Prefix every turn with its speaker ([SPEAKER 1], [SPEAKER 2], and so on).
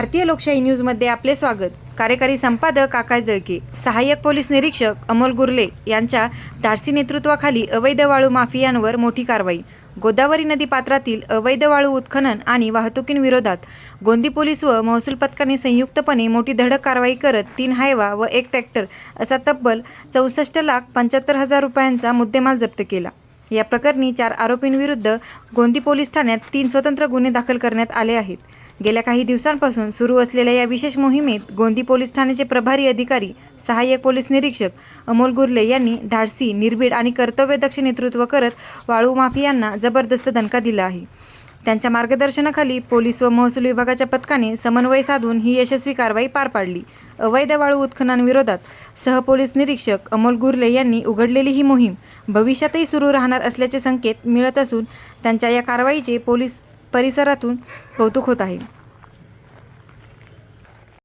[SPEAKER 1] भारतीय लोकशाही न्यूजमध्ये आपले स्वागत। कार्यकारी संपादक आकाश जळके, सहाय्यक पोलीस निरीक्षक अमोल गुर्ले यांच्या धाडसी नेतृत्वाखाली अवैध वाळू माफियांवर मोठी कारवाई। गोदावरी नदी पात्रातील अवैध वाळू उत्खनन आणि वाहतुकीविरोधात गोंदी पोलीस व महसूल पथकाने संयुक्तपणे मोठी धडक कारवाई करत 3 हायवा व 1 ट्रॅक्टर असा तब्बल 64,75,000 रुपयांचा मुद्देमाल जप्त केला। या प्रकरणी 4 आरोपींविरुद्ध गोंदी पोलीस ठाण्यात 3 स्वतंत्र गुन्हे दाखल करण्यात आले आहेत। गेल्या काही दिवसांपासून सुरू असलेल्या या विशेष मोहिमेत गोंदी पोलीस ठाण्याचे प्रभारी अधिकारी सहाय्यक पोलीस निरीक्षक अमोल गुर्ले यांनी धाडसी, निर्भीड आणि कर्तव्यदक्ष नेतृत्व करत वाळू माफियांना जबरदस्त दणका दिला आहे। त्यांच्या मार्गदर्शनाखाली पोलीस व महसूल विभागाच्या पथकाने समन्वय साधून ही यशस्वी कारवाई पार पाडली। अवैध वाळू उत्खननाविरोधात सहपोलीस निरीक्षक अमोल गुर्ले यांनी उघडलेली ही मोहीम भविष्यातही सुरू राहणार असल्याचे संकेत मिळत असून त्यांच्या या कारवाईचे पोलीस परिसरातून कौतुक होत आहे।